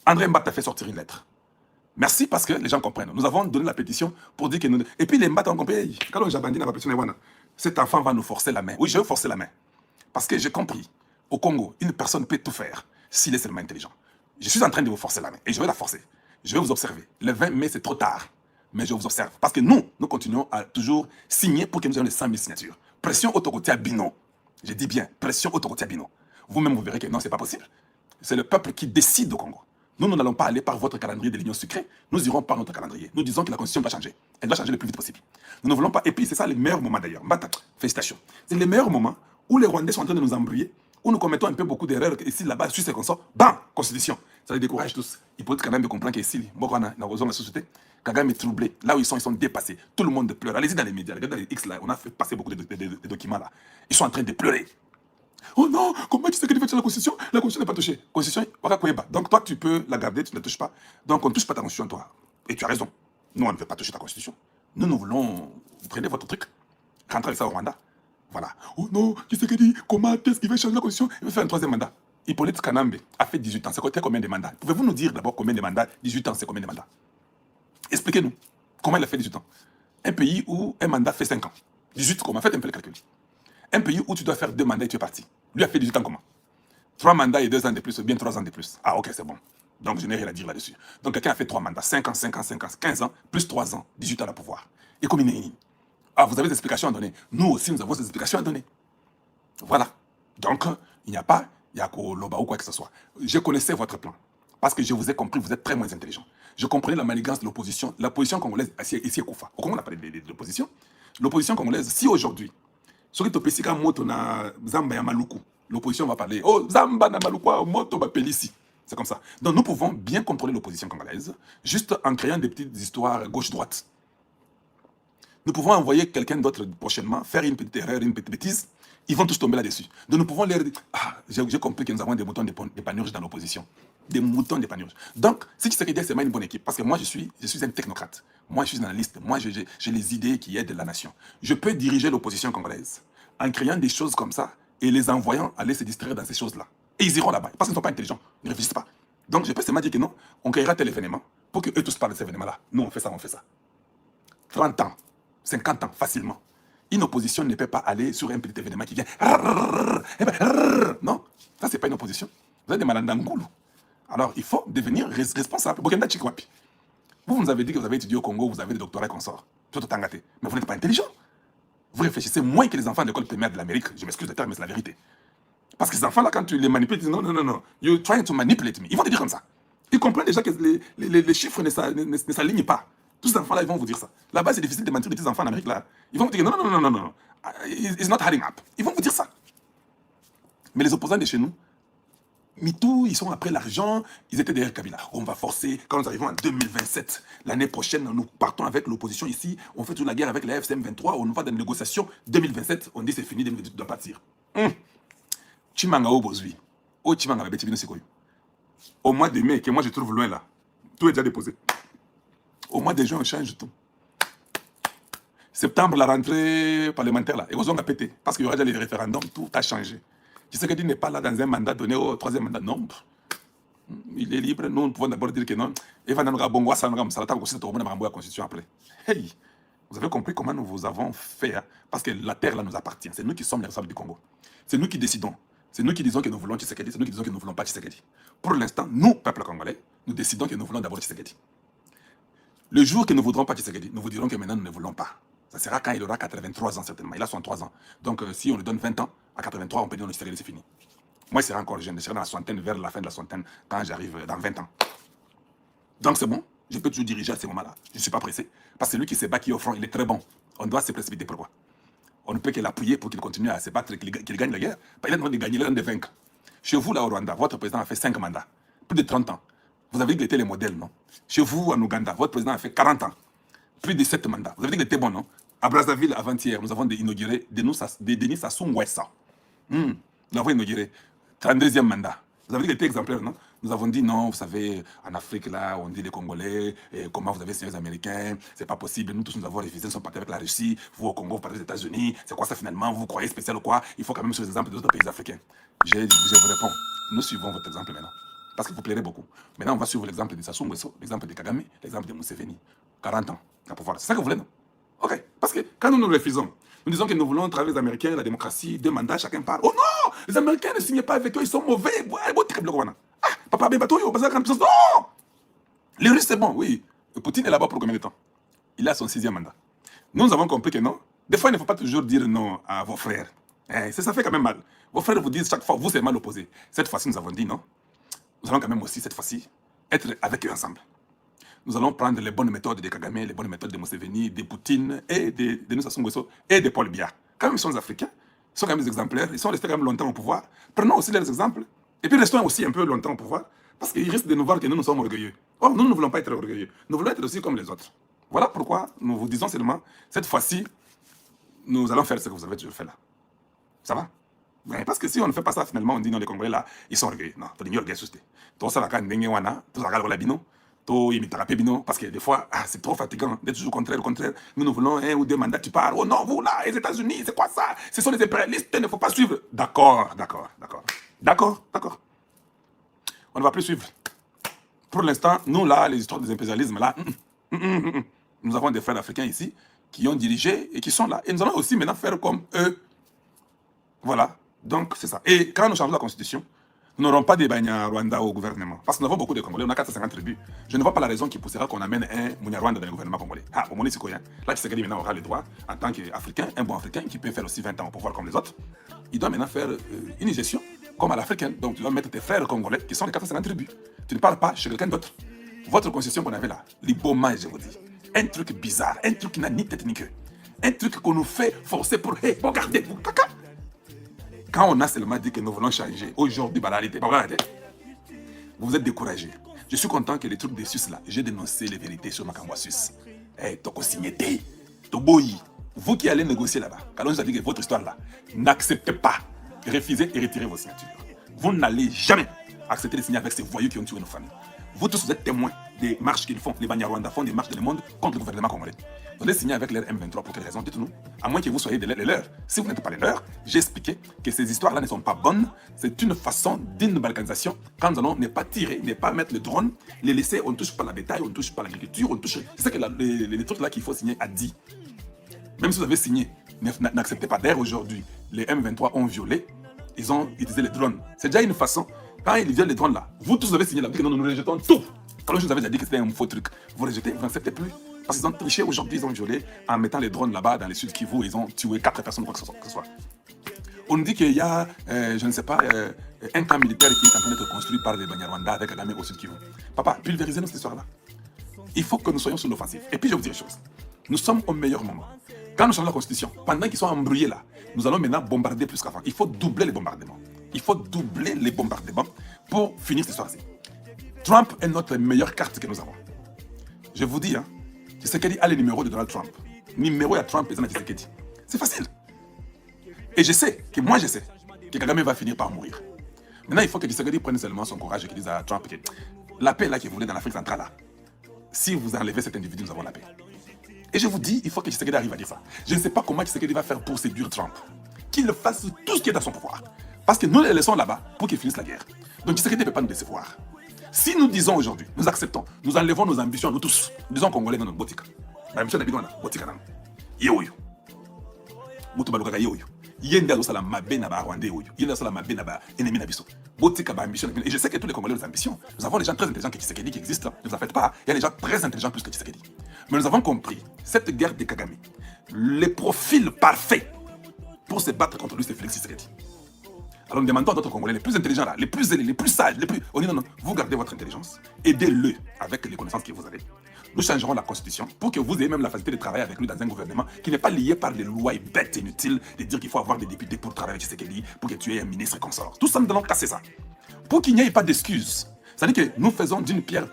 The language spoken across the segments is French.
André Mbata a fait sortir une lettre. Merci parce que les gens comprennent. Nous avons donné la pétition pour dire que nous... Et puis les Mbata ont compris. Quand on a la pétition, cet enfant va nous forcer la main. Oui, je veux forcer la main. Parce que j'ai compris. Au Congo, une personne peut tout faire s'il est seulement intelligent. Je suis en train de vous forcer la main et je vais la forcer. Je vais vous observer. Le 20 mai, c'est trop tard. Mais je vous observe. Parce que nous continuons à toujours signer pour que nous ayons les 100 000 signatures. Pression autoroutière Bino. Je dis bien, pression autoroutière Bino. Vous-même, vous verrez que non, ce n'est pas possible. C'est le peuple qui décide au Congo. Nous n'allons pas aller par votre calendrier de l'Union sucrée. Nous irons par notre calendrier. Nous disons que la Constitution va changer. Elle doit changer le plus vite possible. Nous ne voulons pas. Et puis, c'est ça les meilleurs moments d'ailleurs. Félicitations. C'est les meilleurs moments où les Rwandais sont en train de nous embrouiller, où nous commettons un peu beaucoup d'erreurs. Ici, là-bas, sur ces consorts, bam, Constitution. Ça les décourage tous. Il faut quand même comprendre qu'ici, dans la société, Kagame est troublé. Là où ils sont dépassés. Tout le monde pleure. Allez-y dans les médias. Regardez dans les X là. On a fait passer beaucoup de documents là. Ils sont en train de pleurer. Oh non, comment tu sais que tu fais la Constitution? La Constitution n'est pas touchée. Constitution, donc toi, tu peux la garder, tu ne la touches pas. Donc on ne touche pas ta Constitution, toi. Et tu as raison. Nous, on ne veut pas toucher ta Constitution. Nous voulons... Vous prenez votre truc, rentrez avec ça au Rwanda. Voilà. Oh non, qui c'est qui dit? Comment est-ce qu'il veut changer la Constitution? Il veut faire un troisième mandat. Hippolyte Kanambe a fait 18 ans. C'est combien de mandats? Pouvez-vous nous dire d'abord combien de mandats? 18 ans, c'est combien de mandats? Expliquez-nous. Comment il a fait 18 ans? Un pays où un mandat fait 5 ans. 18, comment? Faites un peu le calcul. Un pays où tu dois faire 2 mandats et tu es parti. Lui a fait 18 ans comment? 3 mandats et 2 ans de plus, ou bien 3 ans de plus. Ah ok, c'est bon. Donc je n'ai rien à dire là-dessus. Donc quelqu'un a fait 3 mandats, 5 ans, 5 ans, 5 ans, 15 ans, plus 3 ans, 18 ans à pouvoir. Et comme il est... Ah, vous avez des explications à donner. Nous aussi, nous avons des explications à donner. Voilà. Donc, il n'y a pas Yako Loba ou quoi que ce soit. Je connaissais votre plan. Parce que je vous ai compris, vous êtes très moins intelligent. Je comprenais la manigance de l'opposition. L'opposition congolaise, ici, Koufa. Au Congo, on a parlé de l'opposition. L'opposition congolaise, si aujourd'hui, l'opposition va parler, oh, Zamba na Maluku, moto ba pelisi. C'est comme ça. Donc nous pouvons bien contrôler l'opposition congolaise, juste en créant des petites histoires gauche-droite. Nous pouvons envoyer quelqu'un d'autre prochainement, faire une petite erreur, une petite bêtise, ils vont tous tomber là-dessus. Donc nous pouvons leur dire, ah, j'ai compris que nous avons des moutons d'épanurge dans l'opposition. Des moutons d'épanurge. Donc, si tu sais que c'est une bonne équipe, parce que moi je suis un technocrate, moi je suis analyste, moi j'ai les idées qui aident la nation. Je peux diriger l'opposition congolaise en créant des choses comme ça et les envoyant aller se distraire dans ces choses-là. Et ils iront là-bas, parce qu'ils ne sont pas intelligents, ils ne réfléchissent pas. Donc je peux seulement dire que non, on créera tel événement pour qu'eux tous parlent de cet événement-là. Nous on fait ça, on fait ça. 30 ans, 50 ans, facilement. Une opposition ne peut pas aller sur un petit événement qui vient. Non, ça c'est pas une opposition. Vous êtes des malades d'Angoulou. Alors il faut devenir responsable. Vous nous avez dit que vous avez étudié au Congo, vous avez des doctorats consorts. Tout autant gâté. Mais vous n'êtes pas intelligent. Vous réfléchissez moins que les enfants de l'école primaire de l'Amérique. Je m'excuse de terme, mais c'est la vérité. Parce que ces enfants-là, quand tu les manipules, ils disent non, non, non, non, you're trying to manipulate me. Ils vont te dire comme ça. Ils comprennent déjà que les chiffres ne s'alignent pas. Tous ces enfants-là, ils vont vous dire ça. Là-bas, c'est difficile de mentir des petits enfants en Amérique, là. Ils vont vous dire non, non, non, non, non. It's not adding up. Ils vont vous dire ça. Mais les opposants de chez nous, MeToo, ils sont après l'argent, ils étaient derrière Kabila. On va forcer, quand nous arrivons en 2027, l'année prochaine, nous partons avec l'opposition ici, on fait toute la guerre avec la FCM 23, on va dans les négociations, 2027, on dit c'est fini, 2028 doit partir. Chimanga Obozui, oh Chimanga Betibino Sekoyo. Au mois de mai, que moi je trouve loin là, tout est déjà déposé. Au mois de juin, on change tout. Septembre, la rentrée parlementaire là, et aux a pété, parce qu'il y aura déjà les référendums, tout a changé. Tshisekedi n'est pas là dans un mandat donné au troisième mandat. Non. Il est libre. Nous pouvons d'abord dire que non. Et va nous rabongoa ça nous ramsalata aussi de tourner la constitution après. Hey, vous avez compris comment nous vous avons fait, hein? Parce que la terre là nous appartient. C'est nous qui sommes les responsables du Congo. C'est nous qui décidons. C'est nous qui disons que nous voulons Tshisekedi. C'est nous qui disons que nous ne voulons pas Tshisekedi. Pour l'instant, nous, peuple congolais, nous décidons que nous voulons d'abord Tshisekedi. Le jour que nous ne voudrons pas Tshisekedi, nous vous dirons que maintenant nous ne voulons pas. Ça sera quand il aura 83 ans certainement. Il a 63 ans. Donc si on lui donne 20 ans, à 83, on peut dire que c'est fini. Moi, je serai encore jeune. Je serai dans la soixantaine, vers la fin de la soixantaine, quand j'arrive dans 20 ans. Donc c'est bon. Je peux toujours diriger à ce moment-là. Je ne suis pas pressé. Parce que celui qui se bat qui est au front, il est très bon. On doit se précipiter. Pourquoi? On ne peut que l'appuyer pour qu'il continue à se battre et qu'il gagne la guerre. Il est en train de gagner, il est en train de vaincre. Chez vous, là, au Rwanda, votre président a fait 5 mandats. Plus de 30 ans. Vous avez dit qu'il était les modèles, non? Chez vous, en Ouganda, votre président a fait 40 ans. Plus de 7 mandats. Vous avez dit qu'il était bon, non? À Brazzaville, avant-hier, nous avons inauguré Denis Sassou Nguesso. Nous l'avons inauguré. 32e mandat. Vous avez dit qu'il était exemplaire, non? Nous avons dit non, vous savez, en Afrique, là, on dit les Congolais, et comment vous avez signé les Américains, c'est pas possible. Nous tous, nous avons refusé, nous sommes partis avec la Russie. Vous, au Congo, vous partez des États-Unis. C'est quoi ça finalement? Vous croyez spécial ou quoi? Il faut quand même suivre les exemples d'autres pays africains. Je vous réponds, nous suivons votre exemple maintenant. parce que vous plairez beaucoup. Maintenant, on va suivre l'exemple de Sassou Nguesso, l'exemple de Kagame, l'exemple de Museveni. 40 ans à pouvoir. C'est ça que vous voulez, non? Ok. Parce que quand nous refusons, nous disons que nous voulons travailler les Américains, la démocratie, 2 mandats, chacun parle. Oh non! Les Américains ne signent pas avec eux, ils sont mauvais. Ah, papa, ben, bateau, parce que non! Les Russes, c'est bon, oui. Poutine est là-bas pour combien de temps? Il a son 6e mandat. Nous avons compris que non. Des fois, il ne faut pas toujours dire non à vos frères. Ça fait quand même mal. Vos frères vous disent chaque fois, vous, c'est mal opposé. Cette fois-ci, nous avons dit non. Nous allons quand même aussi, cette fois-ci, être avec eux ensemble. Nous allons prendre les bonnes méthodes de Kagame, les bonnes méthodes de Museveni, de Poutine et de Sassou Nguesso et de Paul Biya. Quand même, ils sont des Africains, ils sont quand même des exemplaires, ils sont restés quand même longtemps au pouvoir. Prenons aussi leurs exemples et puis restons aussi un peu longtemps au pouvoir parce qu'ils risquent de nous voir que nous sommes orgueilleux. Or, nous ne voulons pas être orgueilleux. Nous voulons être aussi comme les autres. Voilà pourquoi nous vous disons seulement, cette fois-ci, nous allons faire ce que vous avez toujours fait là. Ça va? Parce que si on ne fait pas ça, finalement, on dit non, les Congolais là, ils sont orgueilleux. Non, il n'y a pas de tout ça, parce que des fois, c'est trop fatigant d'être toujours contraire. Nous, nous voulons 1 ou 2 mandats, tu pars. Oh non, vous là, les États-Unis, c'est quoi ça? Ce sont les impérialistes, il ne faut pas suivre. D'accord. On ne va plus suivre. Pour l'instant, nous là, les histoires des impérialismes là, nous avons des frères africains ici qui ont dirigé et qui sont là. Et nous allons aussi maintenant faire comme eux. Voilà. Donc, c'est ça. Et quand nous changeons la constitution, nous n'aurons pas des Banyarwanda au gouvernement. Parce que nous avons beaucoup de Congolais, on a 450 tribus. Je ne vois pas la raison qui poussera qu'on amène un Munyarwanda dans le gouvernement congolais. Ah, au moment c'est quoi? Là, Tshisekedi maintenant aura le droit, en tant qu'Africain, un bon Africain qui peut faire aussi 20 ans au pouvoir comme les autres. Il doit maintenant faire une gestion comme à l'Africaine. Donc, tu dois mettre tes frères congolais qui sont les 450 tribus. Tu ne parles pas chez quelqu'un d'autre. Votre constitution qu'on avait là, l'Iboma, je vous dis, un truc bizarre, un truc qui n'a ni tête ni queue. Un truc qu'on nous fait forcer pour, hey, regardez, vous, caca. Quand on a seulement dit que nous voulons changer, aujourd'hui, vous êtes découragés. Je suis content que les trucs des Suisses là, j'ai dénoncé les vérités sur Makamwa Suisse. Toko Signete, Toboyi, vous qui allez négocier là-bas, quand on vous a dit que votre histoire là, n'acceptez pas, refusez et retirez vos signatures. Vous n'allez jamais accepter de signer avec ces voyous qui ont tué nos familles. Vous tous, vous êtes témoins des marches qu'ils font. Les Banyarwanda font des marches dans le monde contre le gouvernement congolais. Vous allez signer avec leur M23 pour quelle raison? Dites-nous. À moins que vous soyez les leurs. Si vous n'êtes pas les leurs, j'ai expliqué que ces histoires-là ne sont pas bonnes. C'est une façon d'une balkanisation. Quand nous allons ne pas tirer, ne pas mettre le drone, les laisser, on ne touche pas la bétail, on ne touche pas l'agriculture, on touche. C'est ça que les trucs là qu'il faut signer a dit. Même si vous avez signé, n'acceptez pas. D'ailleurs, aujourd'hui, les M23 ont violé, ils ont utilisé les drones. C'est déjà une façon. Quand ils violent les drones là, vous tous avez signé là, que nous rejetons tout. Quand je vous avais dit que c'était un faux truc, vous rejetez, vous n'acceptez plus. Parce qu'ils ont triché aujourd'hui, ils ont violé en mettant les drones là-bas dans les Sud Kivu, ils ont tué 4 personnes, quoi que ce soit. On dit qu'il y a, je ne sais pas, un camp militaire qui est en train d'être construit par les Banyarwanda avec Kagame au Sud Kivu. Papa, pulvérisez-nous cette histoire-là. Il faut que nous soyons sur l'offensive. Et puis je vous dis une chose, nous sommes au meilleur moment. Quand nous changeons la constitution, pendant qu'ils sont embrouillés là, nous allons maintenant bombarder plus qu'avant. Il faut doubler les bombardements. Il faut doubler les bombardements pour finir cette histoire-ci. Trump est notre meilleure carte que nous avons. Je vous dis, Tshisekedi a le numéro de Donald Trump. Numéro à Trump et Tshisekedi. C'est facile. Et je sais que Kagame va finir par mourir. Maintenant, il faut que Tshisekedi prenne seulement son courage et qu'il dise à Trump que la paix là que vous voulez dans l'Afrique centrale, là, si vous enlevez cet individu, nous avons la paix. Et je vous dis, il faut que Tshisekedi arrive à dire ça. Je ne sais pas comment Tshisekedi va faire pour séduire Trump. Qu'il fasse tout ce qui est dans son pouvoir. Parce que nous les laissons là-bas pour qu'ils finissent la guerre. Donc Tshisekedi ne peut pas nous décevoir. Si nous disons aujourd'hui, nous acceptons, nous enlevons nos ambitions, nous tous, nous disons Congolais dans notre botika. L'ambition de la botika. Yoyo. Mutubaluka yoyo. Yenda la mabe na ba Rwandais yoyo. Yenda la mabe na ba ennemi na biso. Botika ba ambition. Et je sais que tous les Congolais ont des ambitions. Nous avons des gens très intelligents qui Tshisekedi qui existent. Ne vous en faites pas. Il y a des gens très intelligents plus que Tshisekedi. Mais nous avons compris, cette guerre de Kagame, les profils parfaits pour se battre contre lui, c'est Félix Tshisekedi. Alors nous demandons à d'autres Congolais les plus intelligents là, les plus zélés, les plus sages, les plus... On dit non, vous gardez votre intelligence, aidez-le avec les connaissances que vous avez. Nous changerons la constitution pour que vous ayez même la facilité de travailler avec lui dans un gouvernement qui n'est pas lié par des lois bêtes et inutiles de dire qu'il faut avoir des députés pour travailler avec Tshisekedi, pour que tu aies un ministre consort. Tout ça, nous allons casser ça. Pour qu'il n'y ait pas d'excuses. C'est-à-dire que nous faisons d'une pierre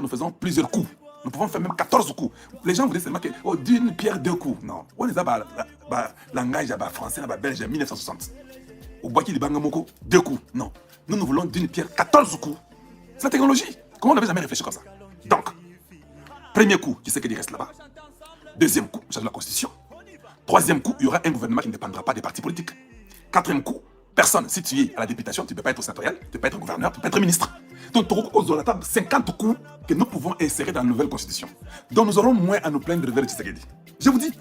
nous faisons plusieurs coups. Nous pouvons faire même 14 coups. Les gens vous disent seulement que d'une pierre 2 coups. Non. On est là, langage français, belge, 1960. Au Boaki de Bangamoko, 2 coups. Non. Nous voulons d'une pierre 14 coups. C'est la technologie. Comment on n'avait jamais réfléchi comme ça? Donc, premier coup, Tshisekedi reste là-bas. Deuxième coup, change la constitution. Troisième coup, il y aura un gouvernement qui ne dépendra pas des partis politiques. Quatrième coup, personne, si tu es à la députation, tu ne peux pas être sénatorial, tu ne peux pas être gouverneur, tu ne peux pas être ministre. Donc, on la table 50 coups que nous pouvons insérer dans la nouvelle constitution. Donc, nous aurons moins à nous plaindre vers Tshisekedi. Je vous dis,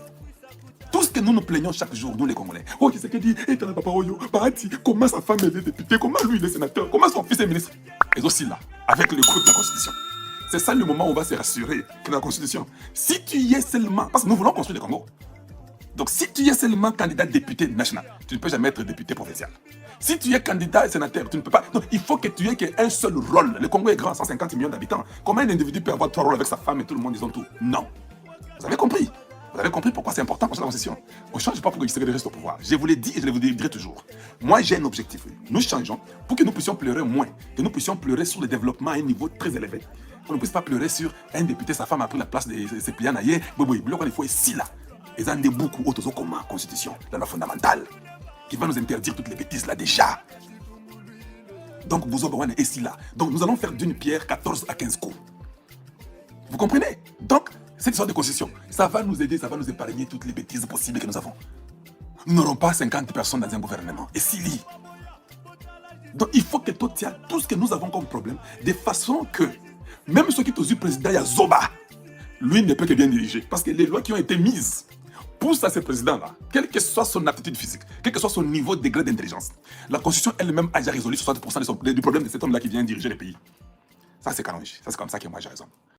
tout ce que nous nous plaignons chaque jour, nous les Congolais. Oh, Tshisekedi, papa Oyo, Bahati, comment sa femme est députée, comment lui il est sénateur, comment son fils est ministre. Et aussi là, avec le coup de la constitution. C'est ça le moment où on va se rassurer que la constitution, si tu y es seulement, parce que nous voulons construire le Congo. Donc, si tu es seulement candidat député national, tu ne peux jamais être député provincial. Si tu es candidat sénateur, tu ne peux pas. Non, il faut que tu aies qu'un seul rôle. Le Congo est grand, 150 millions d'habitants. Comment un individu peut avoir 3 rôles avec sa femme et tout le monde, disons tout? Non. Vous avez compris? Vous avez compris pourquoi c'est important pour la constitution? On ne change pas pour que Tshisekedi reste au pouvoir. Je vous l'ai dit et je le vous dirai toujours. Moi, j'ai un objectif. Nous changeons pour que nous puissions pleurer moins, que nous puissions pleurer sur le développement à un niveau très élevé. Qu'on ne puisse pas pleurer sur un député, sa femme a pris la place de ses pliants ailleurs. Il faut ici là. Et ça en est beaucoup autres comme la constitution, la loi fondamentale, qui va nous interdire toutes les bêtises là déjà. Donc, vous avez ici là. Donc, nous allons faire d'une pierre 14 à 15 coups. Vous comprenez? Donc, cette sorte de constitution, ça va nous aider, ça va nous épargner toutes les bêtises possibles que nous avons. Nous n'aurons pas 50 personnes dans un gouvernement. Et s'il y. Donc, il faut que tout tient tout ce que nous avons comme problème, de façon que, même ceux qui sont président, il y a Zoba, lui ne peut que bien diriger. Parce que les lois qui ont été mises poussent à ce président-là, quelle que soit son aptitude physique, quel que soit son niveau de degré d'intelligence, la Constitution elle-même a déjà résolu 60% du problème de cet homme-là qui vient diriger le pays. Ça, c'est canonique. Ça, c'est comme ça que moi j'ai raison.